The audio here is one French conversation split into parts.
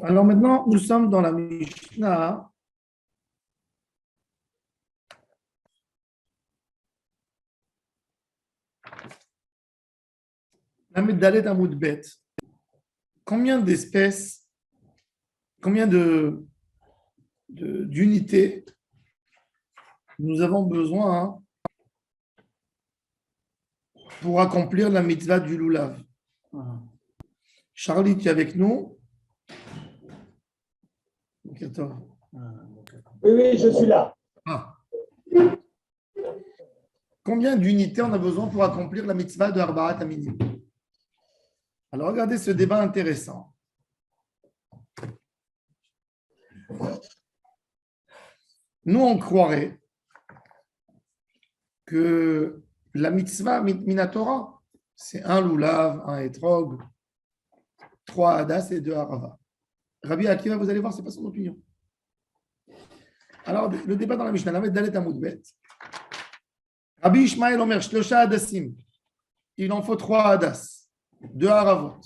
Alors maintenant, nous sommes dans la Mishnah. La Dalet Amoud Bet. Combien d'espèces, combien d'unités nous avons besoin pour accomplir la mitzvah du Lulav? Charlie, tu es avec nous? Oui, je suis là. Combien d'unités on a besoin pour accomplir la mitzvah de Arba'at Aminim? Alors, regardez ce débat intéressant. Nous, on croirait que la mitzvah Minatora, c'est un Lulav, un Etrog, 3 Hadas et 2 Arava. Rabbi Akiva, vous allez voir, ce n'est pas son opinion. Alors, le débat dans la Mishnah, la Dalet Amoud Bet. Rabbi Ishmael Omer, Shlosha Hadassim. Il en faut 3 Hadas, 2 Aravot.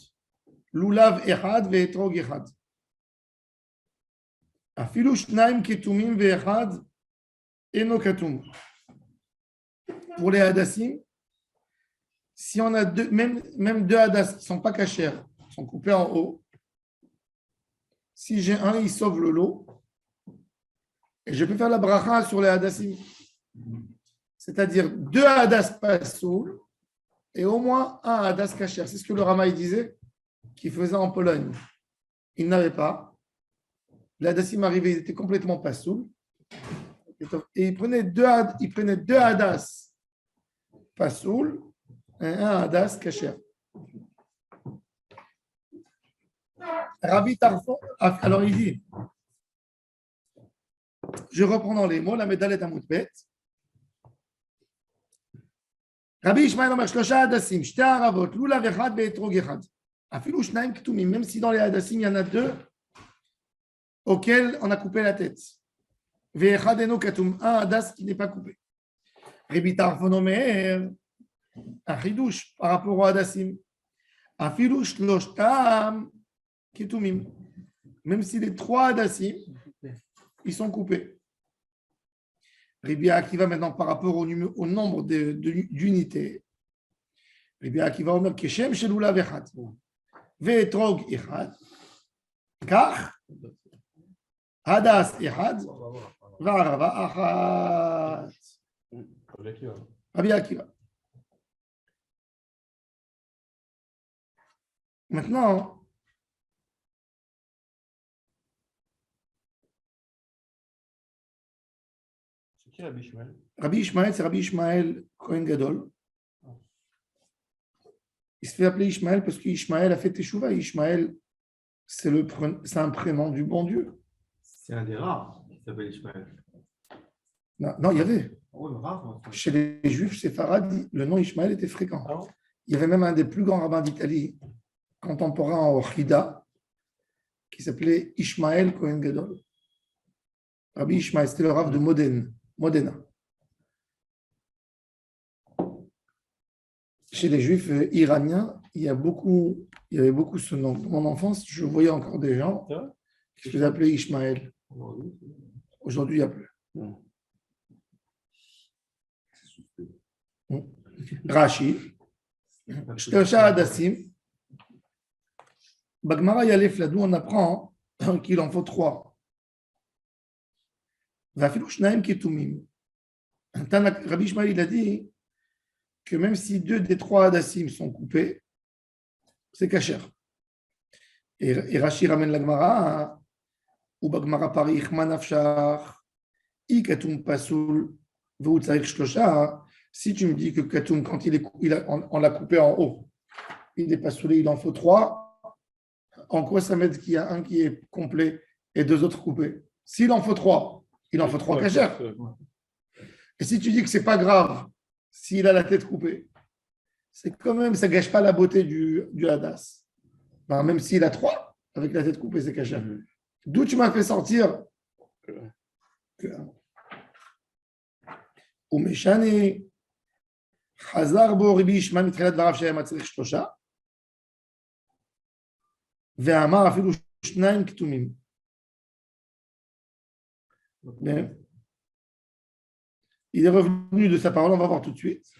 Lulav Echad ve Etrog Echad. Afilu Shnaim Ketumim ve Echad Eno Katum. Pour les Hadassim, si on a même 2 Hadas qui ne sont pas cachers, qui sont coupés en haut, si j'ai un, il sauve le lot. Et je peux faire la bracha sur les hadassim. C'est-à-dire 2 hadas pasoul et au moins un hadas kacher. C'est ce que le Ramaï disait qu'il faisait en Pologne. Il n'avait pas. Les hadassim arrivaient, ils étaient complètement pasoul. Et il prenait deux hadas pasoul et un hadas kacher. Rabbi Tarfon, alors il dit, je reprends dans les mots, la Dalet Amoud Bet. Rabbi Ishmael Omer Shlosha Hadassim, Shte Aravot, Lulav Echad ve'Etrog Echad. Afilu Shnaim Ketumim, même si dans les Hadassim, il y en a 2 auxquels on a coupé la tête. Ve'Echad Eno Katum, un Hadas qui n'est pas coupé. Rabbi Tarfon Omer, un chidouche par rapport au Hadassim. Afilu Shloshtam Ketumim, même si les 3 Hadassim, ils sont coupés. Rabbi Akiva maintenant par rapport au nombre d'unités. Rabbi Akiva Omer Keshem shel Lulav Echad ve'Etrog Echad kach Hadas Echad ve'Arava Achat. Rabbi Akiva. Maintenant, Rabbi Ishmael, c'est Rabbi Ishmael Kohen Gadol. Il se fait appeler Ishmael parce qu'Ishmael a fait Teshuvah. Ishmael, c'est un prénom du bon Dieu. C'est un des rares qui s'appelle Ishmael. Non, il y avait. Oh, rare. Chez les Juifs séfarades, le nom Ishmael était fréquent. Ah bon? Il y avait même un des plus grands rabbins d'Italie, contemporain au Chida, qui s'appelait Ishmael Kohen Gadol. Rabbi Ishmael, c'était le rav de Modena. Chez les Juifs iraniens, il y avait beaucoup ce nom. Dans mon enfance, je voyais encore des gens qui se appelaient Ishmael. Aujourd'hui, il n'y a plus. Rashi, Shlosha Hadassim, Bagmara Yalef Ladou, on apprend qu'il en faut 3. Vafilu Shnaim Ketumim. Rabbi Ishmael, il a dit que même si 2 des 3 hadassim sont coupés, c'est kasher. Et Rashi ramène la Gemara, ou Bagmara Pari Ichman Afshar, I Katum Pasoul, Veu Tsarik Shlosha. Si tu me dis que Katum, quand on l'a coupé en haut, il est pasoulé, il en faut 3, en quoi ça m'aide qu'il y a un qui est complet et 2 autres coupés? S'il en faut 3, il en faut 3 kasher. Et si tu dis que c'est pas grave, s'il a la tête coupée, c'est quand même, ça ne gâche pas la beauté du hadas. Ben, même s'il a 3, avec la tête coupée, c'est caché. D'où tu m'as fait sortir que Umeshani, Hazar bo Rabbi Ishmael mitchilat dvarav she'aya matzrich shlosha, ve'amar afilu שניים כתומים. Mais il est revenu de sa parole, on va voir tout de suite.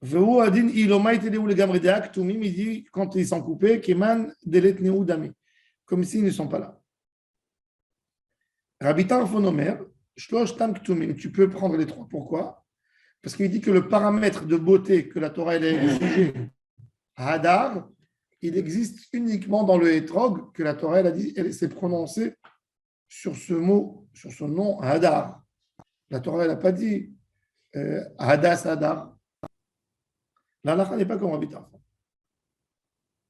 Vehu adin iloma eteleu legamre deak tumim, il dit quand ils sont coupés, keman delet neu dame, comme s'ils ne sont pas là. Rabbi Tarfon Omer, shlosh tam ktumim, tu peux prendre les trois. Pourquoi? Parce qu'il dit que le paramètre de beauté que la Torah a exigé à Hadar, il existe uniquement dans le hétrog que la Torah elle a dit, elle s'est prononcée sur ce mot, sur ce nom Hadar. La Torah elle n'a pas dit Hadas Hadar. La halakha n'est pas comme Rabbi Tarfon.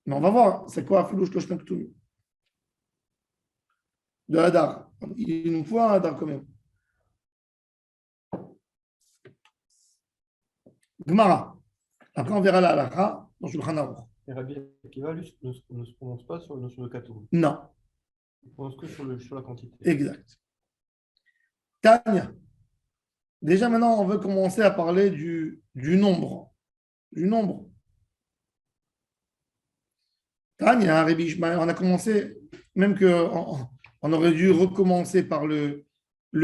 Mais on va voir, c'est quoi Afilu Shlosh Tam Ktumim de Hadar. Il nous faut un Hadar quand même. Gemara. Après, on verra la halakha dans Shulchan Aruch. Et Rabbi Akiva, lui, ne se prononce pas sur le Katoum. Non. Il prononce que sur la quantité. Exact. Tanya. Déjà, maintenant, on veut commencer à parler du nombre. Du nombre. Tanya, Rabbi Ishmael, on a commencé, même qu'on on aurait dû recommencer par le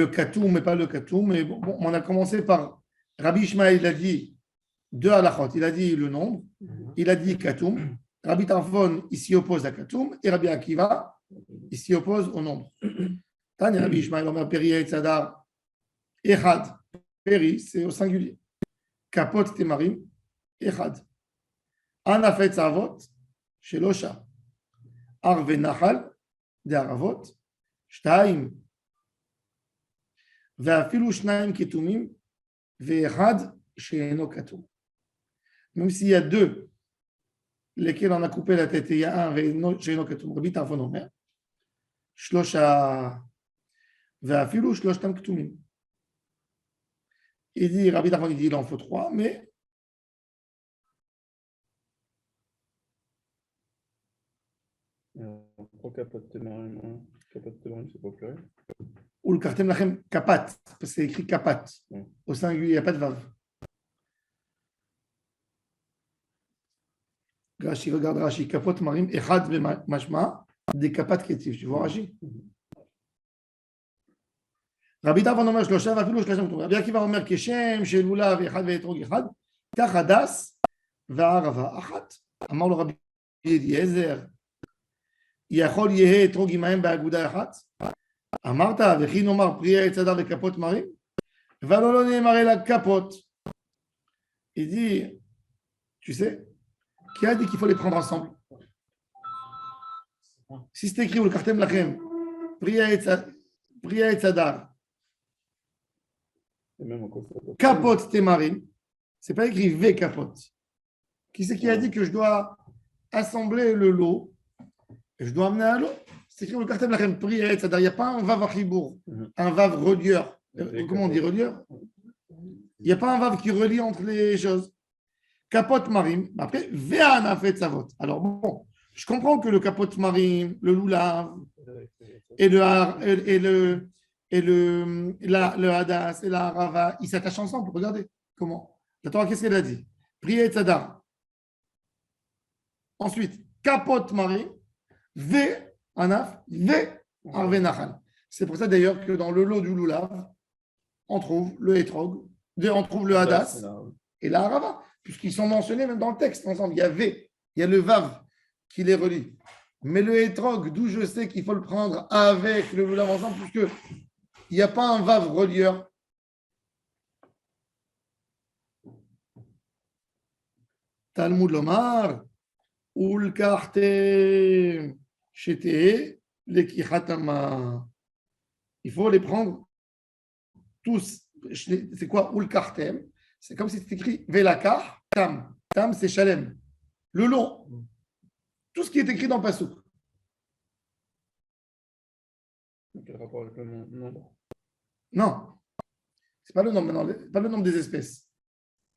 Katoum, mais pas le Katoum. Mais bon, on a commencé par Rabbi Ishmael, il a dit deux halachot. Il a dit le nombre, il a dit Katoum. Rabbi Tarfon, il s'y oppose à Katoum. Et Rabbi Akiva, il s'y oppose au nombre. Tanya, Rabbi Ishmael, Omer Peri Tzadar, Echad. Peri, c'est au singulier. Kapot Temarim, Echad. Anafet Avot, Shelosha. Arve Nahal, de Aravot, Shtaim. Ve'afilu Shnaim Ketumim, Ve'echad, She'eno Katoum. Même s'il y a deux, lesquels on a coupé la tête, et il y a un, She'eno Katoum, Rabbi Tarfon Omer, Shlosha, Ve'afilu Shloshtam Ketumim. Il dit, Rabbi Tarfon, il dit, il en faut trois, mais Pourquoi capote Temarim, c'est pas pleurer. ou le kartem lachem kapat, parce que c'est écrit kapat. Au singulier, il n'y a pas de vav. Rashi, regarde Rashi, kapot marim, echad mashma, des kapat ketif. Tu vois Rashi? Rabbi Tarfon Omer shlosha, vafilu shlosha ketumim. Rabbi Akiva Omer keshem, shelula, ve'echad ve'etrog echad, tach hadas, ve'arava achat. Amar le Rabbi Eliezer, יכול יהיה אתרוג עמהם באגודה אחת? אמרת, וכי נאמר פרי עץ הדר וכפות מרים? אבל לא נאמר אלא כפות. Il dit, tu sais, qui a dit qu'il faut les prendre ensemble? Si c'est écrit, ou le kartem lachem, pri עץ הדר, kapot temarim, c'est pas écrit ve kapot. Qui c'est qui a dit que je dois assembler le lot? Je dois amener à l'eau. C'est écrit le kartem lachem pri et c'est-à-dire il n'y a pas un vav achibour, un vav relieur. Comment on dit relieur? Il n'y a pas un vav qui relie entre les choses. Kapot marim. Après, ve'an a fait savot. Alors bon, je comprends que le kapot marim, le loulav et le hadas et la rava, ils s'attachent ensemble. Regardez comment. La Torah, qu'est-ce qu'elle a dit? Pri et tzadar. Ensuite, kapot marim. V, Anaf, V, Arve Nachal. C'est pour ça d'ailleurs que dans le lot du Lulav, on trouve le Etrog, on trouve le Hadas et la Harava, puisqu'ils sont mentionnés même dans le texte ensemble. Il y a V, il y a le Vav qui les relie. Mais le Etrog, d'où je sais qu'il faut le prendre avec le Lulav ensemble, puisqu'il n'y a pas un Vav relieur. Talmud Lomar, Ulkarte. Il faut les prendre tous. C'est quoi Ulkartem? C'est comme si c'était écrit Velakar, Tam. Tam, c'est Shalem. Le long. Tout ce qui est écrit dans Passouk. Quel rapport avec le nombre? Non. C'est pas le nombre, non, pas le nombre des espèces.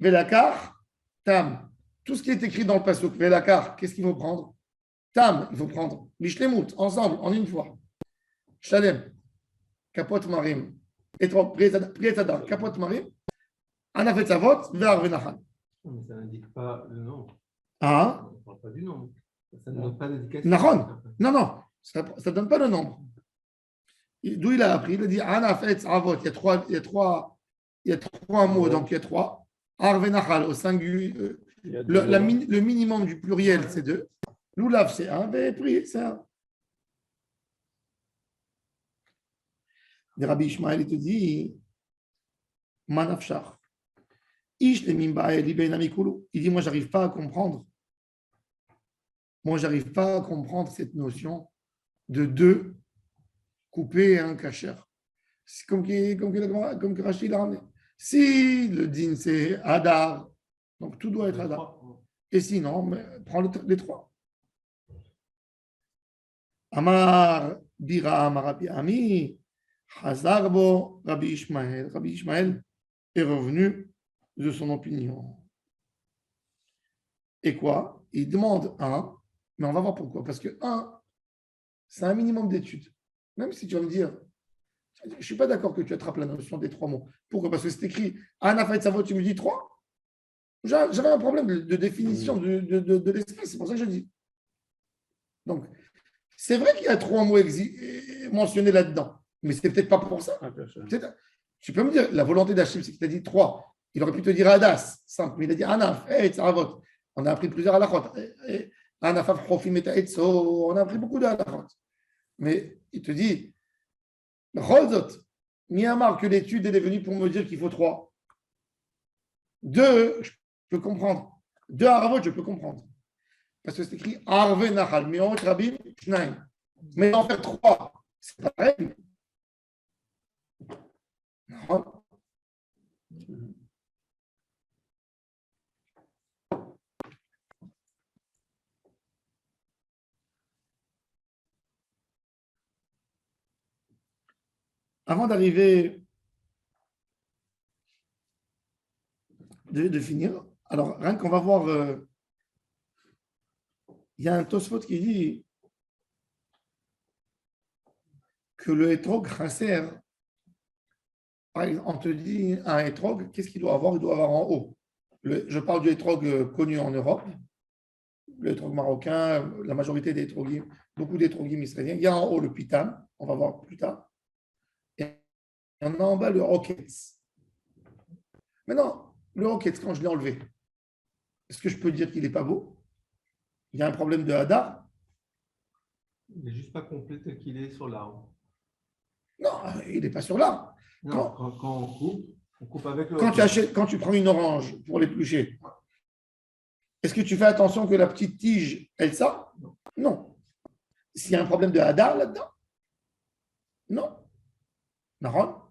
Velakar, Tam. Tout ce qui est écrit dans le Passouk. Velakar, qu'est-ce qu'il faut prendre? Tam, il faut prendre Mishlemut, ensemble, en une fois. Shalem, Kapot Marim, Prietzadar, Kapot Marim, Anafet Savot, Ve'ar Venachal. Mais ça n'indique pas le nom. Ah, On ne parle pas du nom. Ça ne donne pas d'indication. Nahon. Non, non. Ça ne donne pas le nombre. D'où il a appris? Il a dit Anafetz Avot. Il y a trois mots, donc il y a trois. Arvenachal au singulier. Il y a deux Le minimum du pluriel, c'est 2. Loulav, c'est 1. Pri, c'est 1. Rabbi Ishmael, il te dit Manafshar. Il dit, moi, j'arrive pas à comprendre. Moi, j'arrive pas à comprendre cette notion de 2 coupés et un kasher. C'est comme que Rachid l'a ramené. Si le din, c'est Hadar, donc tout doit être Hadar. Et sinon, prends les 3. Amar Bira Amar Rabbi Ami, Hazarbo Rabbi Ishmael. Rabbi Ishmael est revenu de son opinion. Et quoi? Il demande 1, mais on va voir pourquoi. Parce que 1, c'est un minimum d'études. Même si tu vas me dire, je ne suis pas d'accord que tu attrapes la notion des 3 mots. Pourquoi? Parce que c'est écrit Anafet Savot, tu me dis 3. J'avais un problème de définition de l'esprit, c'est pour ça que je dis. Donc, c'est vrai qu'il y a 3 mots mentionnés là-dedans, mais c'est peut-être pas pour ça. Tu peux me dire, la volonté d'Hachim, c'est qu'il t'a dit 3. Il aurait pu te dire Hadas, simple, mais il a dit Anaf, Tzavot. On a appris plusieurs halachot. Anaf, Profim et Etzo, on a appris beaucoup de halachot. Mais il te dit, Rolzot, Miyamar, que l'étude elle est venue pour me dire qu'il faut 3. 2, je peux comprendre. 2 haravot, je peux comprendre. Parce que c'est écrit Arve Nahal, mais en Rabim, Shnaim. Mais en faire 3, c'est pareil. Non. Avant d'arriver, de finir, alors rien qu'on va voir, il y a un Tosfot qui dit que le hétrog chasser, par exemple, on te dit un hétrog, qu'est-ce qu'il doit avoir? Il doit avoir en haut. Je parle du hétrog connu en Europe, le hétrog marocain, la majorité des hétrogim, beaucoup d'hétrogim israéliens. Il y a en haut le pitam, on va voir plus tard. Et on a en bas le rockets. Maintenant, le rockets, quand je l'ai enlevé, est-ce que je peux dire qu'il n'est pas beau? Il y a un problème de hadar? Il n'est juste pas complet tel qu'il est sur l'arbre. Non, il n'est pas sur l'arbre. Non, quand on coupe avec le. Quand tu prends une orange pour l'éplucher, est-ce que tu fais attention que la petite tige, elle sort? Non. S'il y a un problème de hadar là-dedans? Non. Non.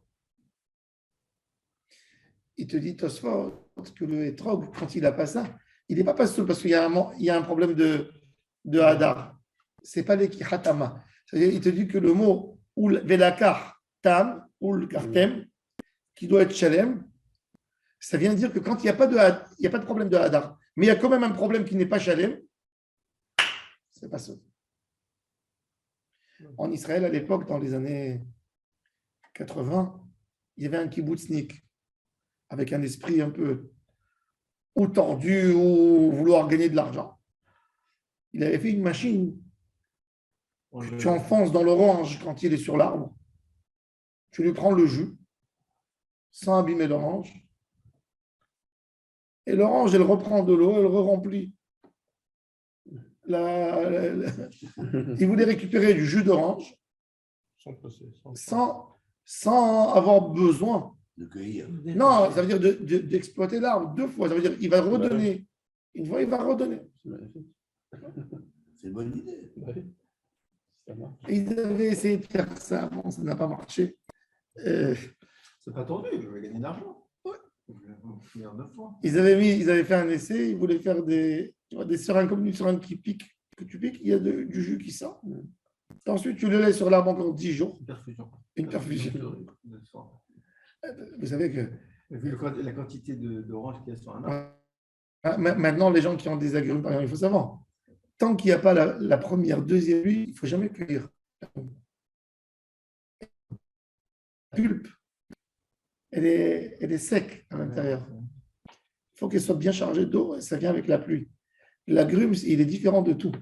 Il te dit, Tosfot, que le hétrog, quand il n'a pas ça, il n'est pas seul parce qu'il y a un problème de hadar. Ce n'est pas l'ékihatama. C'est-à-dire, il te dit que le mot ou velakar tam ou le kartem, qui doit être shalem, ça vient dire que quand il n'y a pas de problème de hadar, mais il y a quand même un problème qui n'est pas shalem, c'est pas ça. En Israël, à l'époque, dans les années 80, il y avait un kibbutznik avec un esprit un peu ou tordu ou vouloir gagner de l'argent. Il avait fait une machine que tu enfonces dans l'orange quand il est sur l'arbre. Tu lui prends le jus sans abîmer l'orange. Et l'orange, elle reprend de l'eau, elle re-remplit. Il voulait récupérer du jus d'orange sans avoir besoin de cueillir. Non, ça veut dire d'exploiter l'arbre 2 fois. Ça veut dire qu'il va redonner. Une fois, il va redonner. C'est une bonne idée. Ça marche. Ils avaient essayé de faire ça, bon, ça n'a pas marché. C'est pas tendu, je vais gagner de l'argent. Ouais. Je vais finir 9 fois. Ils avaient fait un essai, ils voulaient faire des seringues comme une seringue qui pique, que tu piques, il y a du jus qui sort. Et ensuite, tu le laisses sur l'arbre encore 10 jours. Une perfusion. Vous savez que. Vu la quantité d'orange qu'il y a sur un arbre. Maintenant, les gens qui ont des agrumes, par exemple, il faut savoir, tant qu'il n'y a pas la première, deuxième nuit, il ne faut jamais cueillir. La pulpe, elle est sec à l'intérieur. Il faut qu'elle soit bien chargée d'eau et ça vient avec la pluie. L'agrume, il est différent de tout.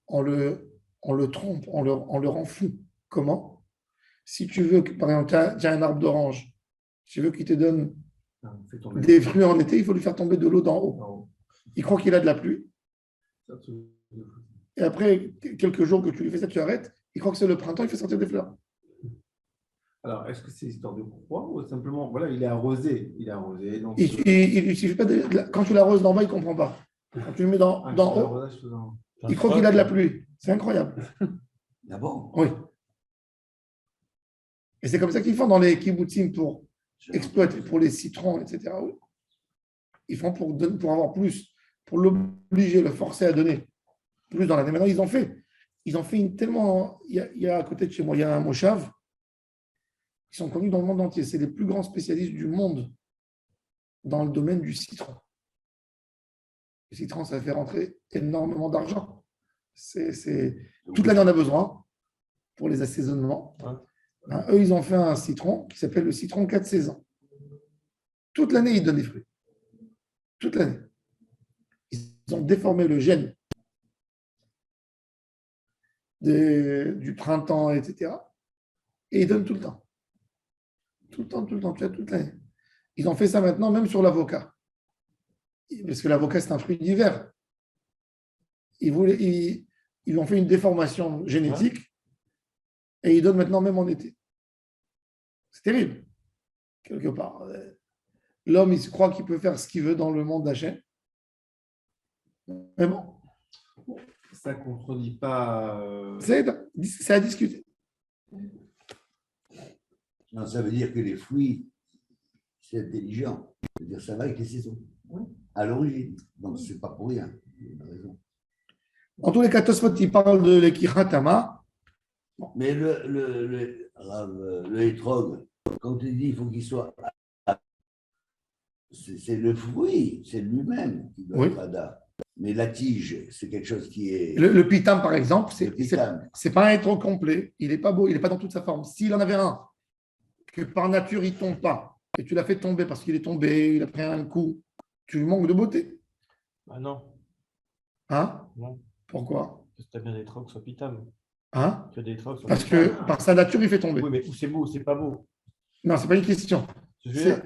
On le on le trompe, on le rend fou. Comment? Si tu veux, par exemple, tu as un arbre d'orange, tu veux qu'il te donne Fais tomber. des fruits en été, il faut lui faire tomber de l'eau d'en haut. Non. Il croit qu'il a de la pluie, Ça, et après quelques jours que tu lui fais ça, tu arrêtes, il croit que c'est le printemps, il fait sortir des fleurs. Alors, est-ce que c'est histoire de croix ou simplement, voilà, il est arrosé. Il est arrosé. Donc, Il suffit pas quand tu l'arroses d'en bas, il ne comprend pas. Quand tu le mets d'en haut, l'arrosage faisant. il croit qu'il a de la pluie. C'est incroyable. D'abord, Oui. Et c'est comme ça qu'ils font dans les kibbutzim pour exploiter, pour les citrons, etc. Oui. Ils font pour avoir plus, pour l'obliger, le forcer à donner plus dans l'année. Maintenant, ils ont fait tellement. Il y a à côté de chez moi, il y a un moshav. Ils sont connus dans le monde entier. C'est les plus grands spécialistes du monde dans le domaine du citron. Le citron, ça fait rentrer énormément d'argent. Toute l'année, on a besoin pour les assaisonnements. Hein, eux, ils ont fait un citron qui s'appelle le citron 4 saisons. Toute l'année, ils donnent des fruits. Toute l'année. Ils ont déformé le gène du printemps, etc. Et ils donnent tout le temps. Tout le temps, tout le temps, toute l'année. Ils ont fait ça maintenant même sur l'avocat. Parce que l'avocat, c'est un fruit d'hiver. Ils ont fait une déformation génétique et ils donnent maintenant même en été. C'est terrible, quelque part. L'homme, il se croit qu'il peut faire ce qu'il veut dans le monde d'Hachem. Mais bon. Ça ne contredit pas. C'est à discuter. non, ça veut dire que les fruits, c'est intelligent. C'est-à-dire ça va avec les saisons. À l'origine. Donc, ce n'est pas pour rien. Il a raison. En tous les cas, Tosfot, il parle de l'Ekichatama. Mais le hétrog, quand tu dis qu'il faut qu'il soit. C'est le fruit, c'est lui-même qui doit être Ada. Mais la tige, c'est quelque chose qui est. Le pitam, par exemple, pitam. c'est pas un hétrog complet. Il n'est pas beau, il n'est pas dans toute sa forme. S'il en avait un, que par nature, il ne tombe pas, et tu l'as fait tomber parce qu'il est tombé, il a pris un coup, tu lui manques de beauté. Ah non. Hein? Non. Pourquoi? Parce que tu as bien des trocs sur Pitam. Hein? Tu as des trocs sur Parce Pitam. que par sa nature, il fait tomber. Oui, mais où c'est beau, c'est pas beau. Non, c'est pas une question.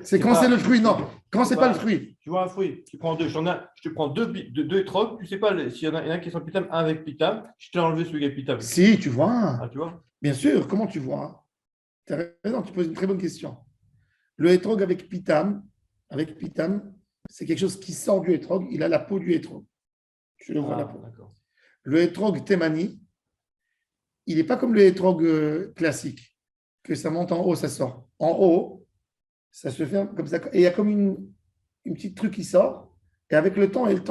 C'est quand pas, c'est le fruit, non. Quand c'est pas le fruit. Tu vois un fruit, tu prends deux, je te prends deux étrogues, tu sais pas s'il y en a un qui est sans pitam, un avec pitam, je t'ai enlevé celui avec pitam. Si, tu vois. Ah, tu vois? Bien sûr, comment tu vois? Tu as raison, tu poses une très bonne question. Le hétrog avec pitam, c'est quelque chose qui sort du hétrog, il a la peau du hétrog. Tu le vois la peau. Le hétrog témani, il n'est pas comme le hétrog classique, que ça monte en haut, ça sort. En haut, ça se fait comme ça. Et il y a comme une petite truc qui sort. Et avec le temps, elle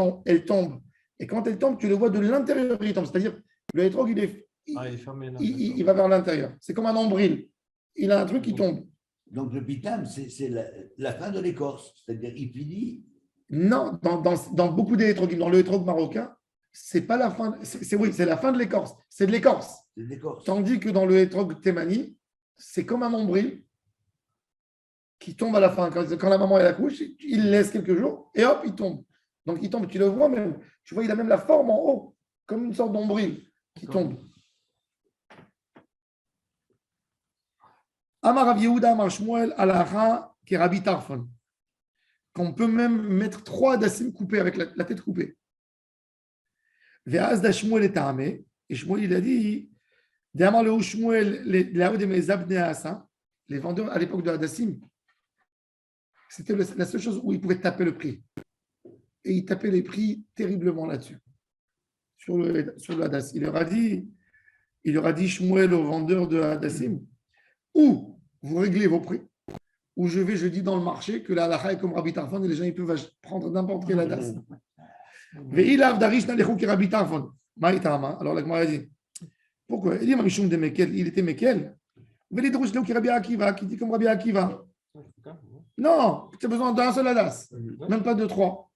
tombe. Et quand elle tombe, tu le vois de l'intérieur, il tombe. C'est-à-dire, le hétrog, il est fermé. Il va vers l'intérieur. C'est comme un nombril. Il a un truc qui tombe. Donc le pitam, c'est la fin de l'écorce. C'est-à-dire, il finit. Non, dans beaucoup des hétrogues, dans le hétrogue marocain, c'est pas la fin. C'est la fin de l'écorce. C'est de l'écorce. Tandis que dans le hétrogue témani, c'est comme un nombril qui tombe à la fin. Quand la maman elle accouche, il laisse quelques jours et hop, il tombe. Donc il tombe, tu le vois même. Tu vois, il a même la forme en haut, comme une sorte d'ombril qui tombe. Amar Rav Yehuda Amar Shmuel Alacha qui est Rabbi Tarfon. Qu'on peut même mettre 3 dassim coupés avec la tête coupée. Ve'az da Shmuel est amé. Et Shmuel il a dit D'Amar le Shmuel les vendeurs à l'époque de Hadassim, c'était la seule chose où ils pouvaient taper le prix. Et ils tapaient les prix terriblement là-dessus. Sur le Hadass. Il leur a dit Shmuel aux vendeurs de Hadassim, ou vous réglez vos prix, ou je dis dans le marché que la halakha est comme Rabbi Tarfon et les gens ils peuvent prendre n'importe quel Hadass. Ve'ilav darish nalechou ki Rabbi Tarfon. Maïtama. Alors la Gemara dit pourquoi? Il dit Mamishum de Mekel, il était Mekel. Ve'lidroush leu ki Rabbi Akiva, qui dit comme Rabbi Akiva. Non, tu as besoin d'un seul Hadass, même pas de 3.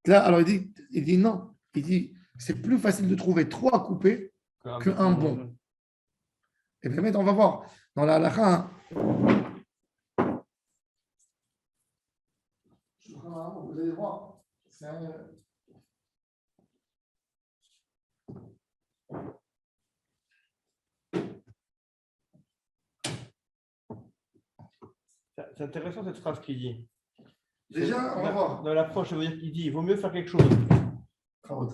Là, alors il dit non. Il dit c'est plus facile de trouver 3 coupés qu'un bon. Et bien, on va voir. Dans la halakha, vous allez voir, C'est intéressant cette phrase qu'il dit. Déjà, on va voir. Dans l'approche, ça veut dire qu'il dit il vaut mieux faire quelque chose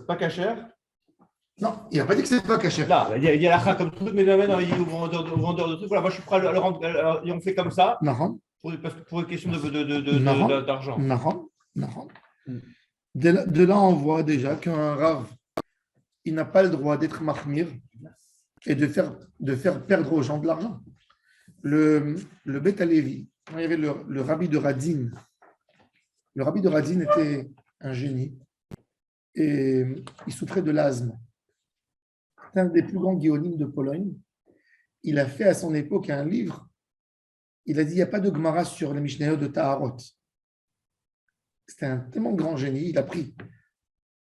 pas cachère. Non, il n'a pas dit que c'est pas caché. Là, il y a la chak comme truc, mais maintenant, il dit au vendeur de trucs. Voilà, moi, je suis prêt à le rendre. Et on fait comme ça Non, pour une question d'argent. non. De là, on voit déjà qu'un rave, il n'a pas le droit d'être mahmir et de faire perdre aux gens de l'argent. Le Beth Alevi, il y avait le rabbi de Radin. Le rabbi de Radin était un génie et il souffrait de l'asthme. C'est un des plus grands guillonimes de Pologne. Il a fait à son époque un livre. Il a dit il n'y a pas de Gemara sur les Mishnayot de Taharot. C'était un tellement grand génie. Il a pris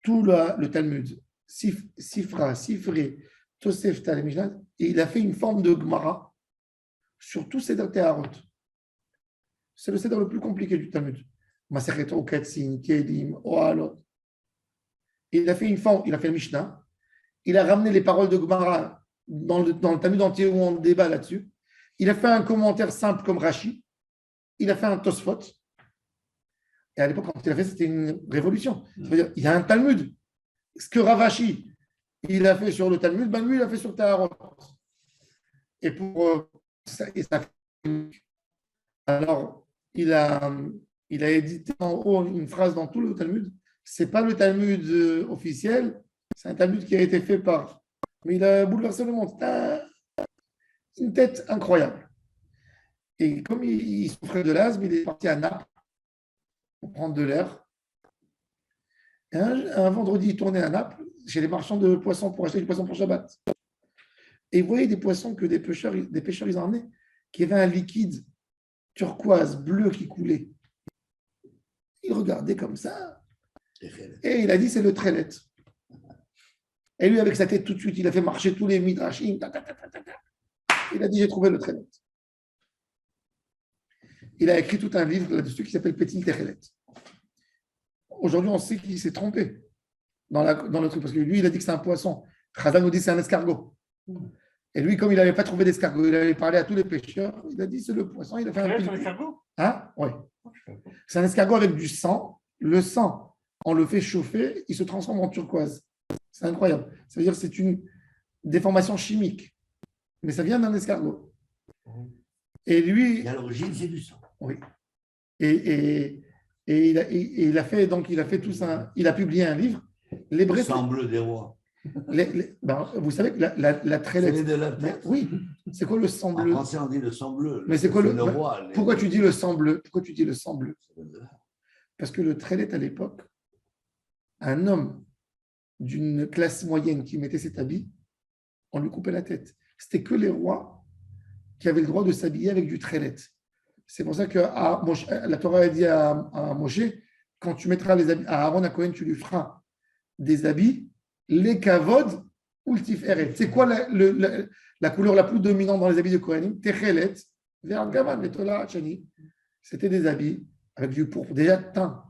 tout le Talmud, Sifra, Sifré, Tosefta, les Mishnayot, et il a fait une forme de Gemara sur tous ces Taharot. C'est le Seder le plus compliqué du Talmud. Masechet Okatsin, Kedim, Ohalot. Il a fait une forme, il a fait le Mishnah. Il a ramené les paroles de Gemara dans le Talmud entier où on débat là-dessus. Il a fait un commentaire simple comme Rashi. Il a fait un Tosfot. Et à l'époque, quand il a fait, c'était une révolution. Ça veut dire, il y a un Talmud. Ce que Ravashi, il a fait sur le Talmud, ben lui, il a fait sur Taharot. Et alors, il a édité en haut une phrase dans tout le Talmud. Ce n'est pas le Talmud officiel, c'est un Talmud qui a été fait par. Mais il a bouleversé le monde. Une tête incroyable. Et comme il souffrait de l'asthme, il est parti à Naples pour prendre de l'air. Et un vendredi, il tournait à Naples chez les marchands de poissons pour acheter du poisson pour Shabbat. Et il voyait des poissons que des pêcheurs ils en amenaient, qui avaient un liquide turquoise, bleu qui coulait. Il regardait comme ça. Et il a dit, c'est le trelet. Et lui, avec sa tête tout de suite, il a fait marcher tous les midrashim. Il a dit, j'ai trouvé le trelet. Il a écrit tout un livre là-dessus qui s'appelle Petit Techelet. Aujourd'hui, on sait qu'il s'est trompé dans le truc, parce que lui, il a dit que c'est un poisson. Khazan nous dit que c'est un escargot. Et lui, comme il n'avait pas trouvé d'escargot, il avait parlé à tous les pêcheurs, il a dit c'est le poisson, il a fait un escargot. Hein? Oui. C'est un escargot avec du sang. Le sang, on le fait chauffer, il se transforme en turquoise. C'est incroyable. Ça veut dire que c'est une déformation chimique. Mais ça vient d'un escargot. Et lui. Et à l'origine, c'est du sang. Oui. Et il a fait tout ça. Il a publié un livre. Les Le sang bleu des rois. Vous savez que la trélette. C'est de la tête. Oui. C'est quoi le sang bleu? En français, on dit le sang bleu. Mais c'est quoi le roi? Pourquoi tu dis le sang bleu? Pourquoi tu dis le sang bleu? Parce que le trélette à l'époque, un homme d'une classe moyenne qui mettait cet habit, on lui coupait la tête. C'était que les rois qui avaient le droit de s'habiller avec du trélette. C'est pour ça que la Torah a dit à Moshe, quand tu mettras les habits, à Aaron à Cohen, tu lui feras des habits, les kavod ou le tiferet. C'est quoi la couleur la plus dominante dans les habits de Kohanim? Techelet, vers gavan, les tola chani. C'était des habits avec du pourpre, déjà teint.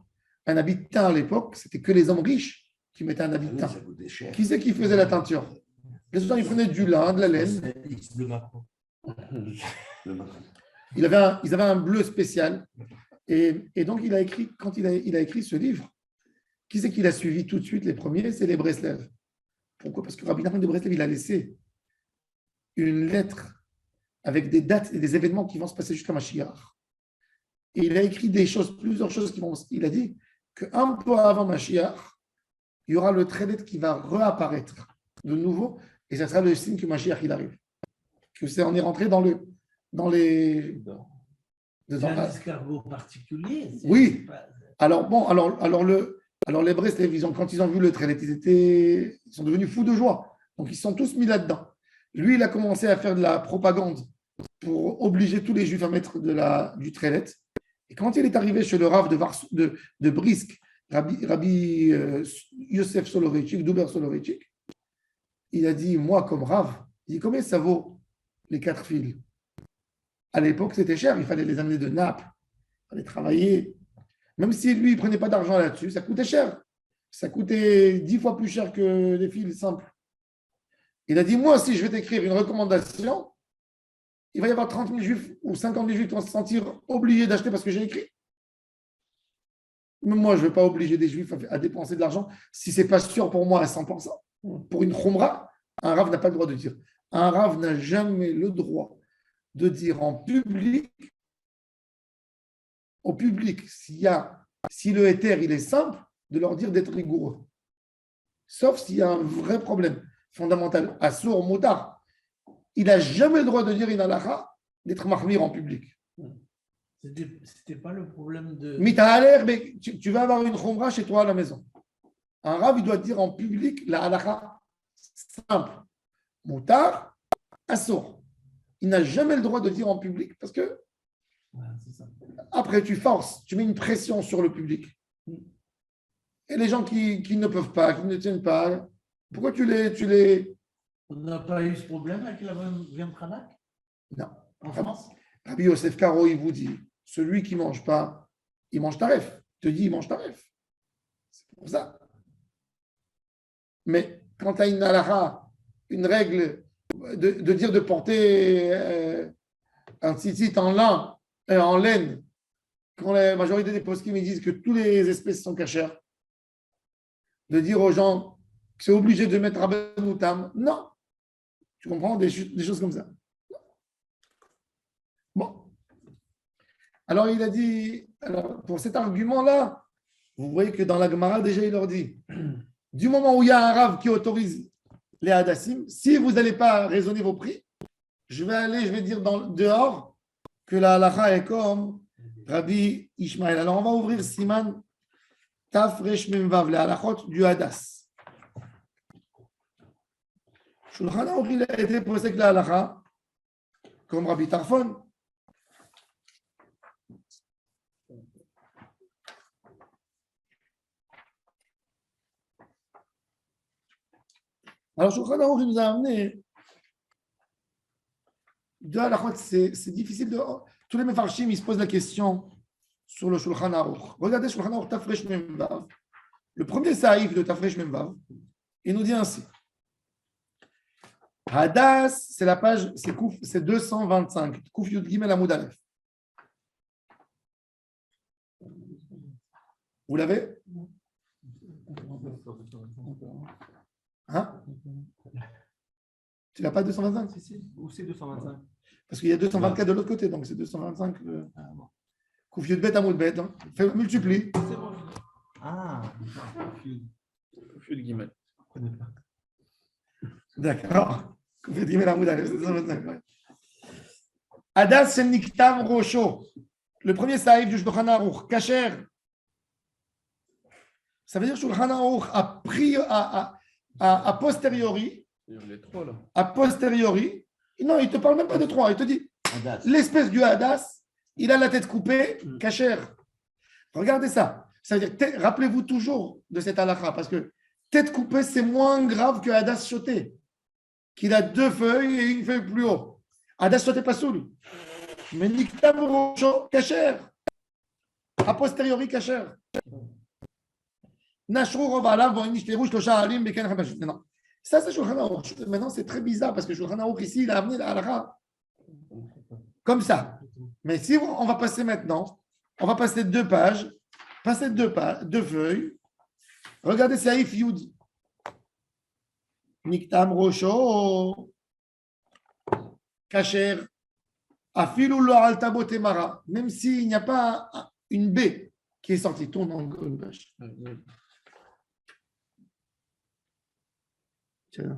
Un habit de teint à l'époque, c'était que les hommes riches qui mettaient un habit de teint. Ça coûtait cher. Qui c'est qui faisait la teinture? Les autres, ils prenaient du lin, de la laine. Le Macron. Ils avaient un bleu spécial. Et donc, il a écrit, quand il a écrit ce livre, qui c'est qu'il a suivi tout de suite les premiers? C'est les Breslev. Pourquoi? Parce que Rabbi Nachman de Breslev, il a laissé une lettre avec des dates et des événements qui vont se passer jusqu'à Mashiach. Et il a écrit plusieurs choses qui vont. Il a dit qu'un peu avant Mashiach, il y aura le trelet qui va réapparaître de nouveau, et ça sera le signe que Mashiach il arrive. On est rentré dans les. C'est un escargot particulier. Oui. Alors les Breslev, quand ils ont vu le trelet, ils sont devenus fous de joie. Donc ils sont tous mis là-dedans. Lui, il a commencé à faire de la propagande pour obliger tous les Juifs à mettre du trelet. Et quand il est arrivé chez le Rav de Brisk, Rabbi Yosef Soloveitchik, Duber Soloveitchik, il a dit, moi comme Rav, il dit, combien ça vaut les 4 fils? À l'époque, c'était cher, il fallait les amener de Naples, il fallait travailler. Même si lui, il ne prenait pas d'argent là-dessus, ça coûtait cher. Ça coûtait 10 fois plus cher que les fils simples. Il a dit, moi, si je vais t'écrire une recommandation, il va y avoir 30 000 juifs ou 50 000 juifs qui vont se sentir obligés d'acheter parce que j'ai écrit. Mais moi, je ne vais pas obliger des juifs à dépenser de l'argent si ce n'est pas sûr pour moi à 100%. Pour une khumra, un rav n'a pas le droit de dire. Un rav n'a jamais le droit de dire en public, au public, si le éther il est simple, de leur dire d'être rigoureux. Sauf s'il y a un vrai problème fondamental. Assour, motard, il n'a jamais le droit de dire une halakha, d'être mahmir en public. C'était pas le problème de. Mita'aler, mais tu vas avoir une khumra chez toi à la maison. Un rav, il doit dire en public la halakha simple. Motard, assour. Il n'a jamais le droit de dire en public parce que après, tu forces, tu mets une pression sur le public. Et les gens qui ne peuvent pas, qui ne tiennent pas, pourquoi tu les... On n'a pas eu ce problème avec la viande Hanak Non. en France? Rabbi Yosef Karo, il vous dit, celui qui ne mange pas, il mange taref. Il te dit, il mange taref. C'est pour ça. Mais quand tu as une halakha, une règle de dire de porter un tzitzit en lin et en laine, quand la majorité des poskim me disent que toutes les espèces sont cachères, de dire aux gens que c'est obligé de mettre Rabben Moutam, non. Tu comprends des choses comme ça. Bon. Alors il a dit, alors, pour cet argument-là, vous voyez que dans la Gemara, déjà il leur dit, du moment où il y a un Rav qui autorise les Hadassim, si vous n'allez pas raisonner vos prix, je vais dire dehors que la halakha est comme Rabbi Ishmael. Alors on va ouvrir Siman Taf Resh Mem Vav, les halakhot du Hadas. Shulchan Aruch, il a été posé avec la halakha comme Rabbi Tarfon. Alors Shulchan Aruch, il nous a amené deux halakhot, c'est difficile de... Tous les mefarshim, ils se posent la question sur le Shulchan Aruch. Regardez Shulchan Aruch Tafresh Mem Vav. Le premier saïf de Tafresh Mem Vav, il nous dit ainsi. Hadas, c'est la page, c'est 225. Kouf Yud Gimel Amud Aleph. Vous l'avez? Hein? Tu l'as pas 225? Où c'est 225? Parce qu'il y a 224 de l'autre côté, donc c'est 225. Kouf Yud Bet Amud Bet. Multiplie. Ah, Kouf Yud Gimel. D'accord. Hadas, c'est Niktam Rocho. Le premier saïf du Shulchan Aruch, Kacher. Ça veut dire que Shulchan Aruch a pris a posteriori. A posteriori. Non, il ne te parle même pas de trois. Il te dit l'espèce du Hadas, il a la tête coupée, Kacher. Regardez ça. Ça veut dire, rappelez-vous toujours de cette halakha, parce que tête coupée, c'est moins grave que Hadas choté, qu'il a deux feuilles et une feuille plus haut. Hadas choté pas soul. Mais Niktam Rocho, Kacher. A posteriori, Kacher. Nashru Rovala, Voinish Terouche, Tosha Alim, Beken Rabash. Non. Ça, c'est Shulchan Aruch. Maintenant, c'est très bizarre parce que Shulchan Aruch, ici, il a amené la halakha comme ça. Mais si on va passer maintenant, on va passer deux pages. Passez deux feuilles. Regardez Saïf Yud. Niktam Rocho. Kacher. Afilou lo alta botemara. Même s'il n'y a pas une baie qui est sortie. Tourne en gauche. Tiens.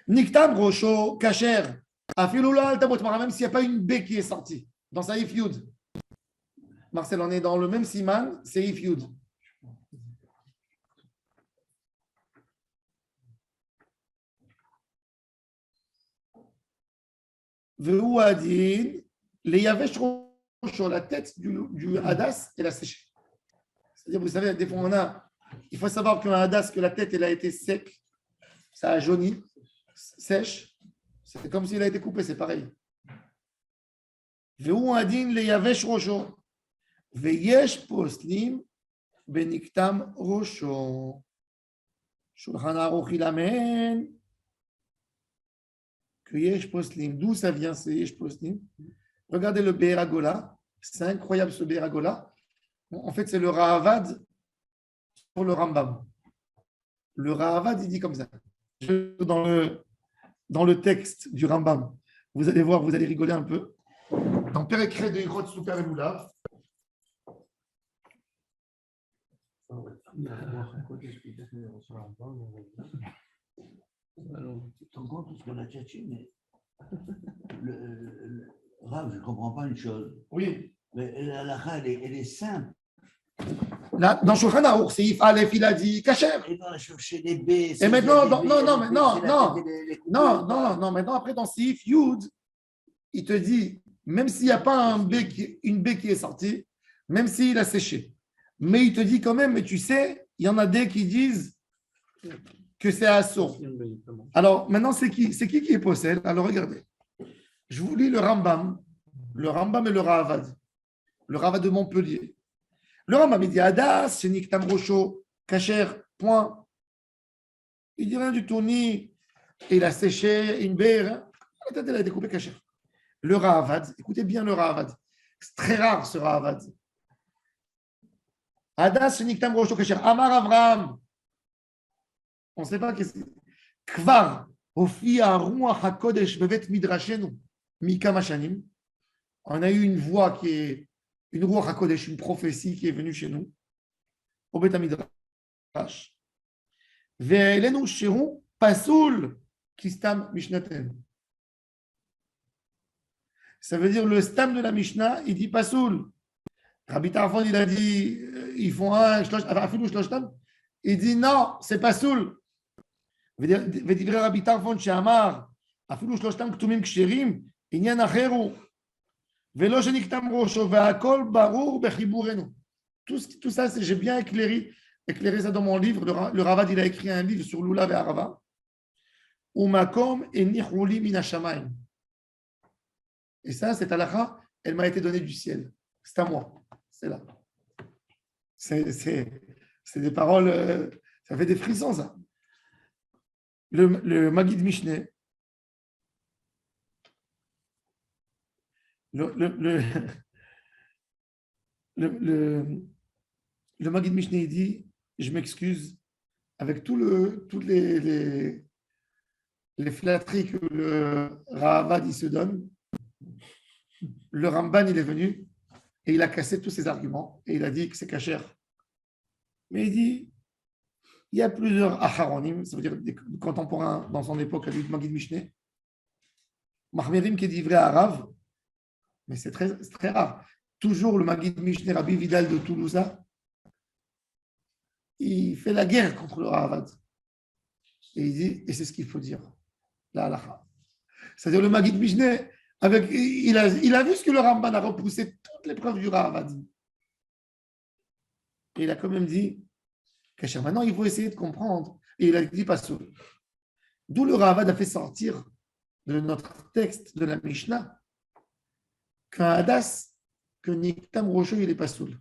Niktam Rocho, Kacher, Afiloula, Altabotmara, même s'il n'y a pas une baie qui est sortie dans Saïf Yud. Marcel, on est dans le même siman, Saïf Yud. Vehu Adin, les Yavesh Rocho, la tête du Hadas, elle a séché. C'est-à-dire, vous savez, des fois, il faut savoir qu'un Hadas, que la tête, elle a été sec. Ça a jauni, sèche. C'est comme s'il a été coupé, c'est pareil. Vehu adin le yavesh rosho. Veyesh poslim beniktam rosho. Shulchan Aruch il amène que Yesh Poslim, d'où ça vient, c'est Yesh Poslim. Regardez le Be'er Hagolah, c'est incroyable ce Be'er Hagolah. En fait, c'est le Rahavad pour le Rambam. Le Rahavad, il dit comme ça. Dans le texte du Rambam, vous allez voir, vous allez rigoler un peu. Dans Perek de Ichot Super Elulav, Tu te rends compte de ce qu'on a tchatché, mais Rav, je ne comprends pas une chose. oui. Mais la halakha, elle est simple. Là, dans Shulchan Aruch, c'est If Aleph, il a dit Kacher. Et on a cherché des B. Et maintenant, non, maintenant, après, dans Sif Yud, il te dit, même s'il n'y a pas une baie qui est sortie, même s'il a séché, mais il te dit quand même, mais tu sais, il y en a des qui disent que c'est assaut. Alors, maintenant, c'est qui est possède? Alors, regardez. Je vous lis le Rambam et le Rahavad. Le Rahavad de Montpellier. Le Rambam, il dit Hadas, c'est Niktam Rocho, Kacher, point. Il dit rien du tout, ni il a séché une baie, la tête, elle a été coupée Kacher. Le Rahavad, écoutez bien le Rahavad. C'est très rare ce Rahavad. Hadas, c'est Niktam Rocho, Kacher. Amar Avraham. On ne sait pas qu'est-ce que c'est. Kvar, Ofi Ruach HaKodesh Bevet Midrashenu, Mikama Shanim. On a eu une voix qui est une Ruach HaKodesh, une prophétie qui est venue chez nous, au Bet HaMidrash. Ve'elenu Shiru Pasul Kistam Mishnaten. Ça veut dire le stam de la Mishnah, il dit Pasul. Rabbi Tarfon, il a dit, ils font un, il dit non, c'est Pasul. ודברי רבי טרפון שאמר, אפילו שלושתם כתומים כשרים, עניין אחר הוא, ולא שנקטם ראשו, והכל ברור בחיבורנו. Tout ça, j'ai bien éclairé ça dans mon livre. Le Ravad, il a écrit un livre sur Lulav et Arava. Umakom et Nichouli min hashamayim. Et ça, cette halakha, elle m'a été donnée du ciel. C'est à moi. C'est là. C'est des paroles, ça fait des frissons, ça. Le Maggid Mishneh, le Maggid Mishneh dit, je m'excuse, avec toutes les flatteries que le Rahavad il se donne, le Ramban il est venu et il a cassé tous ses arguments et il a dit que c'est kasher. Mais il dit, il y a plusieurs acharonim, ça veut dire des contemporains dans son époque avec Maggid Mishneh, Mahmerim qui est livré à Arav, mais c'est très rare. Toujours le Maggid Mishneh, Rabbi Vidal de Toulousa, il fait la guerre contre le Rahavad. Et il dit, et c'est ce qu'il faut dire, la halakha. C'est-à-dire le Maggid Mishneh, il a vu ce que le Ramban a repoussé toutes les preuves du Rahavad. Et il a quand même dit, Kacher. Maintenant, il faut essayer de comprendre. Et il a dit pas seul. D'où le Rahavad a fait sortir de notre texte de la Mishnah qu'un Hadas, que Niktam Rocho, il est pas seul.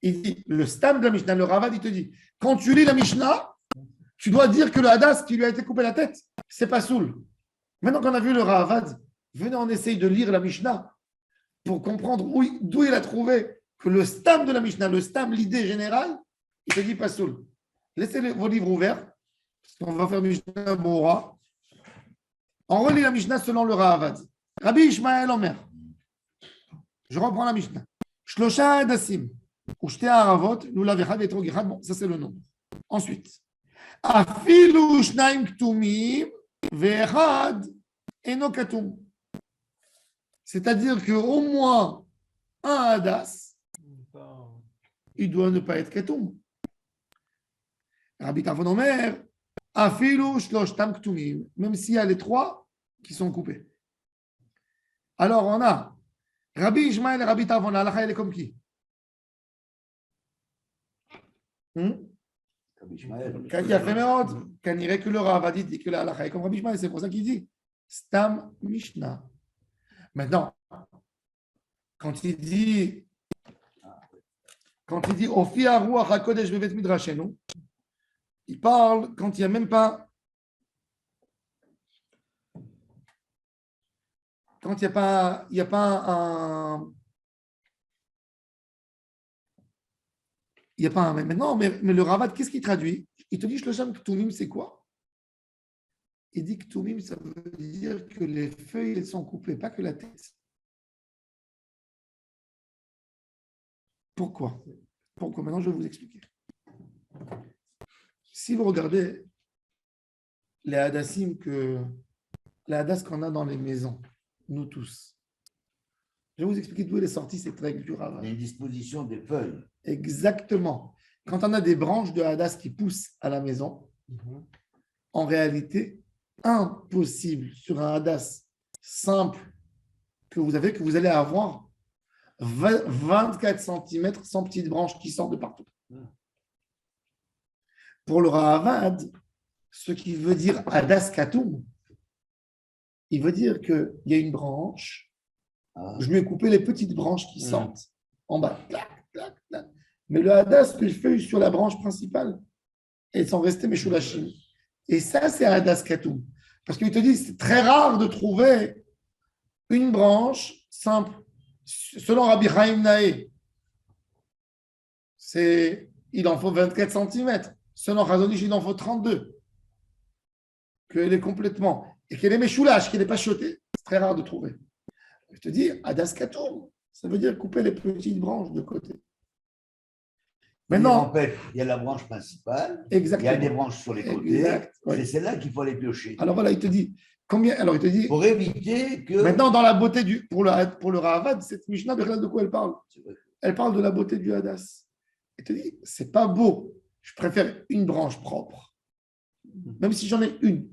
Il dit, le stam de la Mishnah, le Rahavad, il te dit, quand tu lis la Mishnah, tu dois dire que le Hadas qui lui a été coupé la tête, c'est pas soul. Maintenant qu'on a vu le Rahavad, venez on essaye de lire la Mishnah pour comprendre d'où il a trouvé que le stam de la Mishnah, le stam, l'idée générale, il te dit pas soul. Laissez vos livres ouverts, parce qu'on va faire Mishnah Bora. On relit la Mishnah selon le Rahavad. Rabbi Ishmael Omer. Je reprends la Mishnah. Shlosha Hadassim. Ushte Aravot, Lulav Echad et Etrog Echad. Bon, ça c'est le nom. Ensuite. Afilu Shnaim Ktumim Ve'echad Eno Katum. C'est-à-dire qu'au moins un Hadas, il doit ne pas être Katum. Rabbi Tarfon Omer, Afilu Shloshtam Ktumim, même s'il y a les trois qui sont coupés. Alors on a Rabbi Ishmael et Rabbi Tarfon, la halakha elle est comme qui? Rabbi Ishmael. Quand il y a Femerod, quand il dirait que le Rahavad dit que la halakha est comme Rabbi Ishmael, c'est pour ça qu'il dit Stam Mishnah. Maintenant, quand il dit Ofi Ruach HaKodesh Bevet Midrashenu, Il parle quand il n'y a même pas. Quand il y a pas un. Il n'y a pas un. Mais maintenant, mais le Ravad, qu'est-ce qu'il traduit? Il te dit, Shlosham Ktumim, c'est quoi? Il dit que Ktumim, ça veut dire que les feuilles, elles sont coupées, pas que la tête. Pourquoi? Pourquoi? Maintenant, je vais vous expliquer. Si vous regardez les hadassim les hadas qu'on a dans les maisons, nous tous, je vais vous expliquer d'où elle est sortie cette règle du Ravad. Il y a une disposition des feuilles. Exactement. Quand on a des branches de hadas qui poussent à la maison, en réalité, impossible sur un hadas simple que vous allez avoir 24 cm sans petites branches qui sortent de partout. Pour le Ravad, ce qui veut dire hadas katoum, il veut dire qu'il y a une branche, je lui ai coupé les petites branches qui sortent en bas. Clac, clac, clac. Mais le hadas que je fais sur la branche principale, elles sont restées mes choulachim. Et ça, c'est un hadas katoum. Parce qu'il te dit, c'est très rare de trouver une branche simple. Selon Rabbi Chaim Naé, il en faut 24 cm. Selon Chazon Ish, il en faut 32. Qu'elle est complètement. Et qu'elle est méchoulache, qu'elle n'est pas chotée. C'est très rare de trouver. Je te dis, hadas katoum, ça veut dire couper les petites branches de côté. Maintenant, En fait, il y a la branche principale, exactement. il y a des branches sur les côtés, Exact, ouais. c'est celle-là qu'il faut aller piocher. Alors voilà, il te dit combien. Alors il te dit. Pour éviter que. Maintenant, dans la beauté pour le Ravad, cette Mishnah, de quoi elle parle? Elle parle de la beauté du hadas. Il te dit, c'est pas beau. Je préfère une branche propre, même si j'en ai une.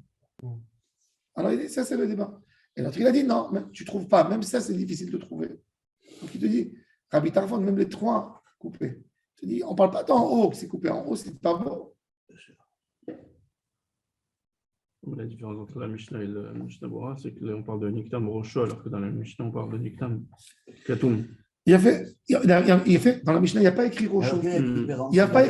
Alors il dit, ça c'est le débat. Et l'autre il a dit, non, tu trouves pas. Même ça, c'est difficile de trouver. Donc il te dit, Rabbi Tarfon, même les trois coupés. Il te dit, on parle pas d'en haut, c'est coupé en haut, c'est pas beau. La différence entre la Mishnah et le Mishnah Bora, c'est que là, on parle de Niktam Rocho, alors que dans la Mishnah, on parle de Niktam Katoum. Il a fait, dans la Mishnah, il n'y a pas écrit Rocho. Il n'y a pas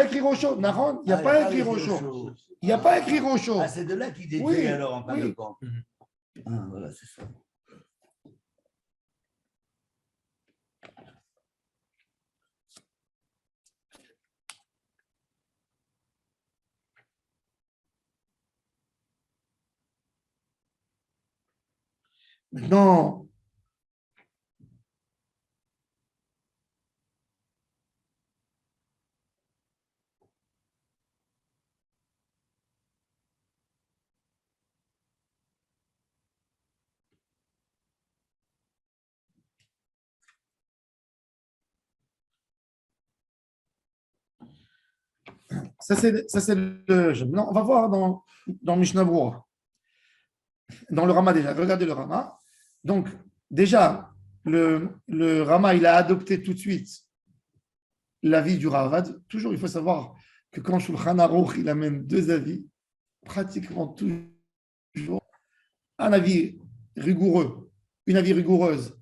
écrit Rocho. Naron, il n'y a pas écrit Rocho. Il n'y a pas écrit Rocho. Ah, c'est de là qu'il déduit Oui, alors en fin oui. de compte. Ah, voilà, c'est ça. Maintenant, ça c'est le. Non, on va voir dans Mishnah Berurah. Dans le Rama déjà. Regardez le Rama. Donc, déjà, le Rama, il a adopté tout de suite l'avis du Ravad. Toujours, il faut savoir que quand Shulchan Aruch, il amène deux avis, pratiquement toujours, un avis rigoureux, une avis rigoureuse,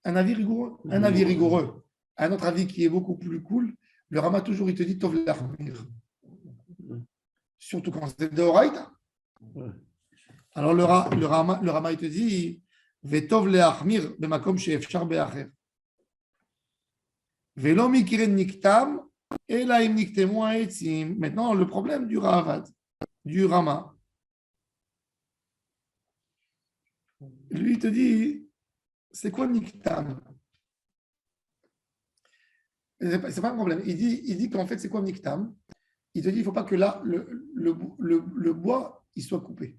un avis rigoureux, un avis rigoureux, un autre avis qui est beaucoup plus cool. Le Rama, toujours, il te dit Tov l'Armir. Surtout quand c'est de Horaïta. Alors, le Rama, il te dit Vetov le'achmir b'makom she'efshar be'acher. Velo mikiren niktam, ela im niktemu ha'etzim. Maintenant, le problème du Ravad, du Rama, lui, il te dit c'est quoi niktam? C'est pas un problème. Il dit qu'en fait, c'est quoi niktam? Il te dit il ne faut pas que là, le bois, il soit coupé.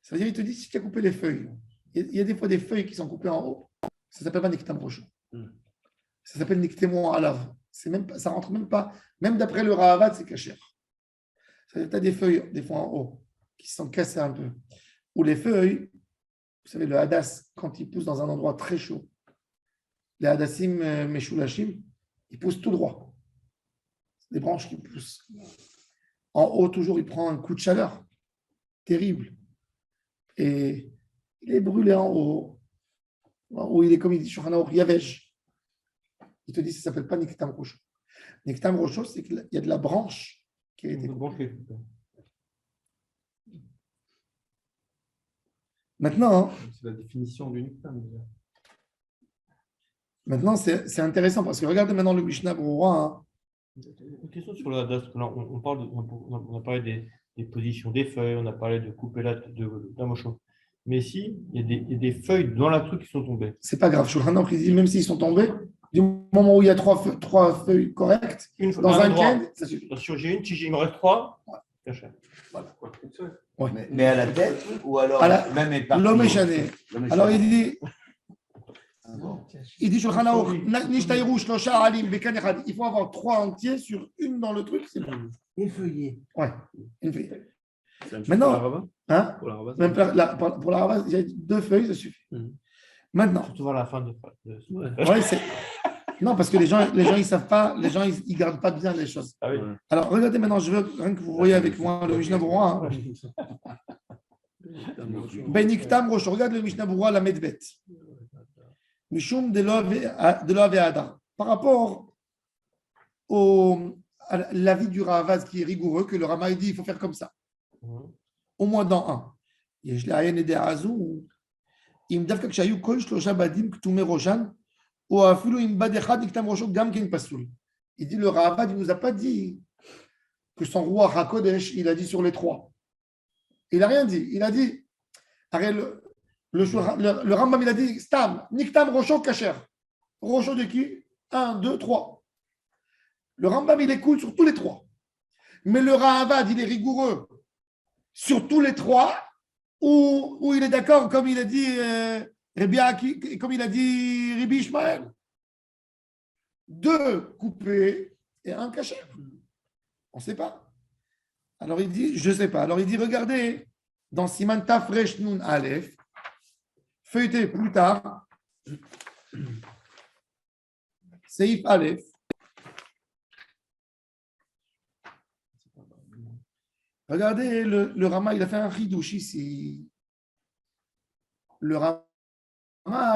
Ça veut dire, il te dit, si tu as coupé les feuilles, il y a des fois des feuilles qui sont coupées en haut, ça ne s'appelle pas Niktam Rocho. Ça s'appelle Niktemon Alav. Ça ne rentre même pas, même d'après le Ravad, c'est caché. Ça veut dire, tu as des feuilles, des fois en haut, qui sont cassées un peu. Ou les feuilles, vous savez, le hadas, quand il pousse dans un endroit très chaud, les hadassim meshulashim, ils poussent tout droit. C'est des branches qui poussent. En haut, toujours, il prend un coup de chaleur terrible. Et il est brûlé en haut, où il est, comme il dit, Shulchan Aruch, Yavesh. Il te dit, ça ne s'appelle pas Niktam Rocho. Niktam Rocho, c'est qu'il y a de la branche qui a été coupé. Branché. Maintenant, C'est la définition du Niktam. déjà. maintenant c'est intéressant parce que regardez maintenant le Mishnah Berurah. Une question sur la date. On parle on a parlé des positions des feuilles, on a parlé de couper d'un mochon. Mais ici, il y a des feuilles dans la truc qui sont tombées. C'est pas grave. Shulchan Aruch dit même s'ils sont tombés, du moment où il y a trois feuilles correctes, dans un ken, ça suffit. Si j'ai une, si il me reste 3, cachet. Mais à la tête ou alors même éparpillé. L'homme est chané. Alors il dit Shulchan Aruch, Nishtayru shlosha alim bekan echad. Il faut avoir 3 entiers sur une dans le truc, c'est bon. Effeuillé. Ouais, une feuille. C'est la même chose Maintenant, pour la Rava. Hein? Pour la Rava, Même pour la Rava, il y a 2 feuilles, ça suffit. Maintenant, Surtout vers la fin de. ouais, non, parce que les gens ils savent pas, les gens ils gardent pas bien les choses. Ah oui. Ouais. Alors regardez maintenant, je veux rien que vous voyez avec moi le Mishnah Berurah. Beniktam Rosh, regarde le Mishnah Berurah, la Medbet. Mishum de l'Aveada. Par rapport à l'avis du Ravad qui est rigoureux, que le Rama dit il faut faire comme ça. Au moins dans un. Il dit le Ravad, il ne nous a pas dit que son roi Hakodesh, il a dit sur les 3. Il n'a rien dit. Il a dit, le Rambam, il a dit Stam, Niktam Rosho Kacher. Rosho de qui 1, 2, 3. Le Rambam, il écoute sur tous les 3. Mais le Ravad, il est rigoureux sur tous les 3, où il est d'accord, comme il a dit comme il a dit Rabbi Ishmael. 2 coupés et 1 caché. On ne sait pas. Alors il dit, je ne sais pas. Alors il dit, regardez, dans Siman Tafresh Nun Aleph, feuilleté plus tard, Seif Aleph, regardez, le Rama, il a fait un ridouche ici. Le Rama,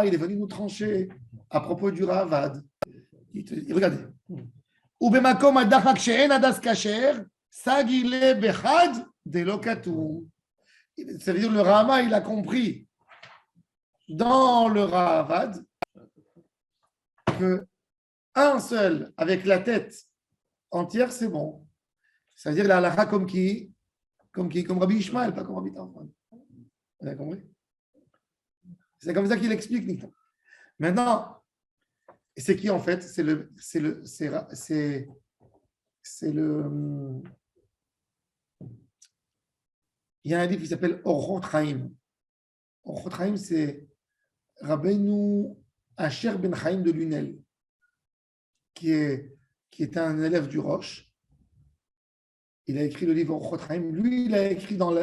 il est venu nous trancher à propos du Ravad. Regardez. Ubemakom adachak she'en adas kasher, sagile bechad delokatu. Ça veut dire le Rama, il a compris dans le Ravad que un seul avec la tête entière, c'est bon. Ça veut dire la halakha comme qui comme Rabbi Ishmael, pas comme Rabbi Tarfon. Vous avez compris? C'est comme ça qu'il explique, Nick. Maintenant, c'est qui en fait? Il y a un livre qui s'appelle Orchot Chaim. Orchot Chaim, c'est Rabbeinu Asher Ben Chaim de Lunel, qui est un élève du Roche. Il a écrit le livre Orchot Chaim. Lui, il a écrit dans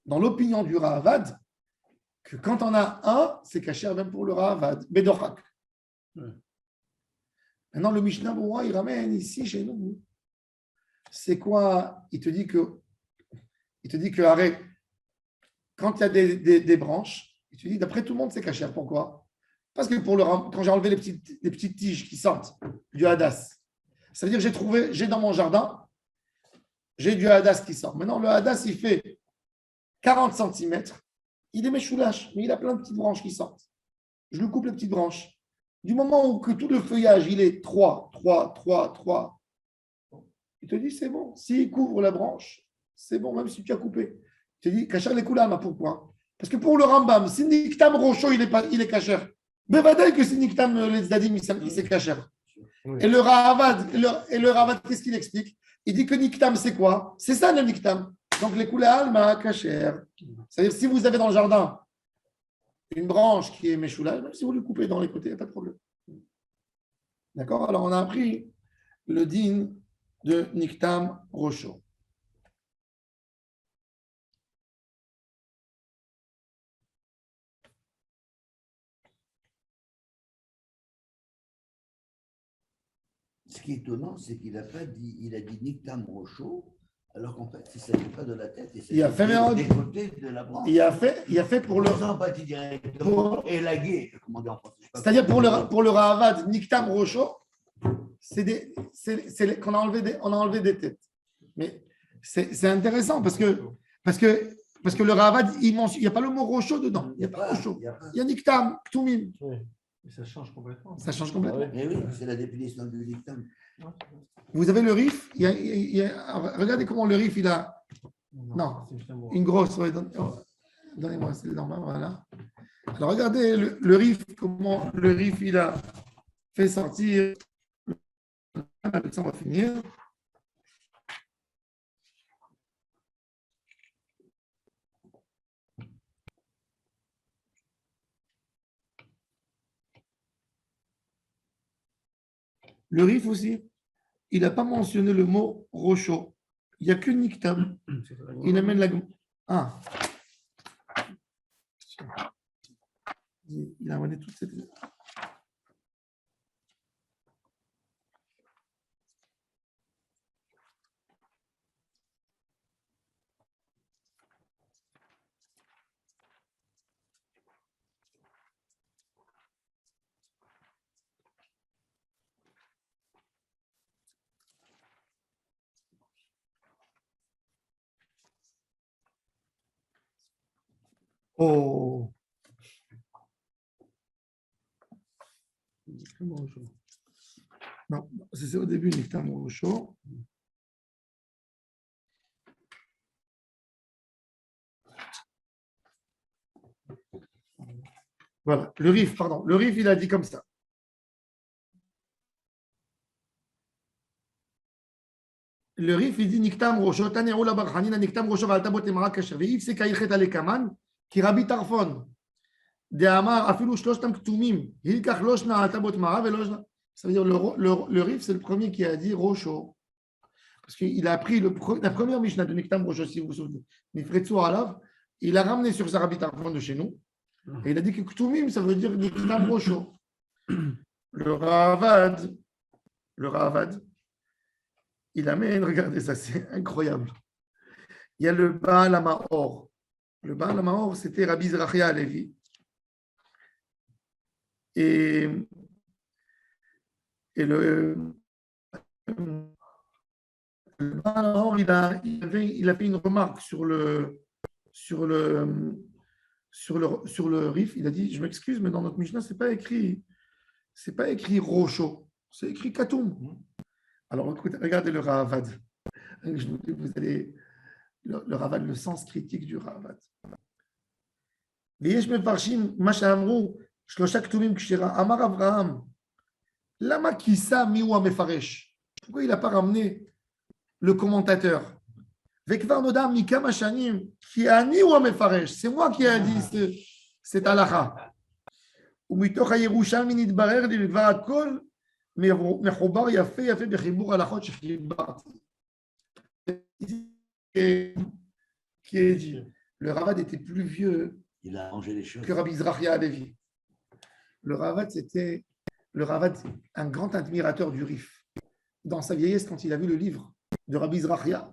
l'opinion du Ravad que quand on a un, c'est caché même pour le Ravad, Bedorak. Maintenant, le Mishnah Berurah, il ramène ici chez nous. C'est quoi? Il te dit que arrête, quand il y a des branches, il te dit d'après tout le monde, c'est caché. Pourquoi? Parce que quand j'ai enlevé les petites tiges qui sortent du hadas, ça veut dire que j'ai dans mon jardin, j'ai du hadas qui sort. Maintenant, le hadas, il fait 40 cm. Il est méchoulache, mais il a plein de petites branches qui sortent. Je lui coupe les petites branches. Du moment où que tout le feuillage, il est 3, il te dit c'est bon. S'il couvre la branche, c'est bon, même si tu as coupé. Il te dit kacher les koulam, pourquoi? Parce que pour le Rambam, si Niktam Rocho, il est kacher. Bevadai que si Niktam les Zadim, il c'est kacher. Et le Ravad, qu'est-ce qu'il explique? Il dit que Niktam, c'est quoi? C'est ça le Niktam. Donc les koulam, kacher. C'est-à-dire, si vous avez dans le jardin une branche qui est méchoulage, même si vous le coupez dans les côtés, il n'y a pas de problème. D'accord? Alors, on a appris le din de Niktam Rocho. Ce qui est étonnant, c'est qu'il n'a pas dit, il a dit Niktam Rocho, alors qu'en fait, il ne s'agit pas de la tête, il Il a fait des côtés de la branche. Il a fait pour le. Ils n'ont pas dit directement élagué, comment dire en français. C'est-à-dire pour le Ravad, Niktam Rocho, c'est qu'on a enlevé des têtes. Mais c'est intéressant parce que le Ravad, il n'y a pas le mot rocho dedans. Il n'y a pas rocho. Il y a Niktam, Ktumim. Et ça change complètement. Ça change complètement. Mais oui, c'est la définition du dictum. Vous avez le Rif. Regardez comment le Rif, il a Non. c'est juste un mot. une grosse. Ouais, donnez-moi celle-là. Voilà. Alors regardez le Rif, comment le Rif, il a fait sortir. Avec ça, on va finir. Le Rif aussi, il n'a pas mentionné le mot rocho. Il n'y a que Niktam. Il amène la. Ah. Il a amené toute cette. Oh. Non, c'est au début, Niktam Rocho. Voilà, le Rif, pardon. Le Rif, il a dit comme ça. Le Rif, il dit Niktam Rocho, Tanéou la Barhanina, Niktam Rocho, Valtabot et Marakash, Veif, c'est Kaïchet Alekaman, qui Rabbi Tarfon. De Amar, Afilou Shloshtam Ktumim, Hilkach Loshna, Altabot Mara, Veloshna. Ça veut dire le Rif, c'est le premier qui a dit Rocho. Parce qu'il a pris la première Mishnah de Niktam Rocho, si vous vous souvenez, Nifretsu Alav, il a ramené sur sa Rabbi Tarfon de chez nous, et il a dit que Ktumim, ça veut dire Niktam Rocho. Le Ravad, il amène, regardez ça, c'est incroyable. Il y a le Baal HaMaor. Le Baal HaMaor, c'était Rabbi Zrachia Alevi. Et le Baal HaMaor, il a fait une remarque sur le Rif. Il a dit, je m'excuse, mais dans notre Mishnah, c'est pas écrit Rocho, c'est écrit Katoum. Alors, écoutez, regardez le Ravad. Vous allez, le Ravad, le sens critique du Ravad. ויש מפרשים מה שאמרו שלושה כתובים כשרה. אמר אברהם, למה כיסה מיהו המפרש? Pourquoi il n'a pas ramené le commentateur? וכבר נודע מכמה שנים כי אני הוא המפרש. C'est moi qui a dit cette halakha. ומתוך הירושלמי נתברר לי כבר הכל מחובר יפה יפה בחיבור הלכות שחיברתי. Qui est dit, le Ravad était plus vieux Il a arrangé les choses. que Rabbi Zrachia Alevi. Le Ravad, un grand admirateur du Rif. Dans sa vieillesse, quand il a vu le livre de Rabbi Zrachia,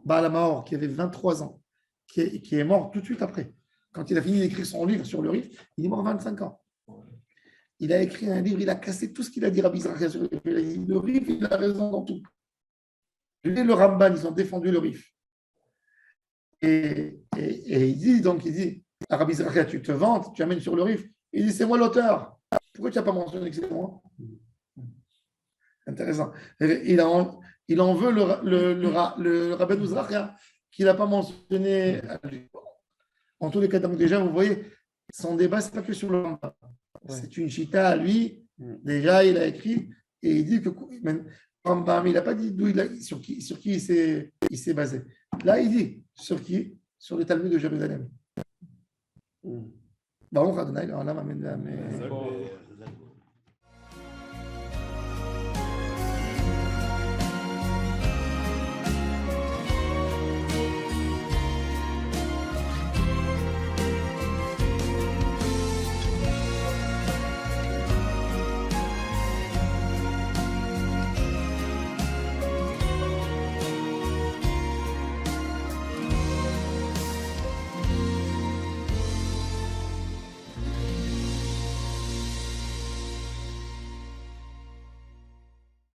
Baal HaMaor, qui avait 23 ans, qui est mort tout de suite après. Quand il a fini d'écrire son livre sur le Rif, il est mort à 25 ans. Il a écrit un livre, il a cassé tout ce qu'il a dit Rabbi Zrachia sur le Rif. Il a dit, le Rif, il a raison dans tout. Lui et le Ramban, ils ont défendu le Rif. Et il dit à Rabbi Zrachia, tu te vantes, tu amènes sur le Rif. Il dit, c'est moi l'auteur. Pourquoi tu n'as pas mentionné que c'est moi? Intéressant. Il en veut le Rabbi Zrachia qu'il n'a pas mentionné. En tous les cas, donc déjà, vous voyez, son débat, ce n'est pas que sur le Rambam. C'est une chita à lui. Déjà, il a écrit et il dit que Rambam, il n'a pas dit sur qui il s'est basé. Là, il dit sur qui? Sur le Talmud de Jérusalem. Baruch Adonai, l'olam, amen.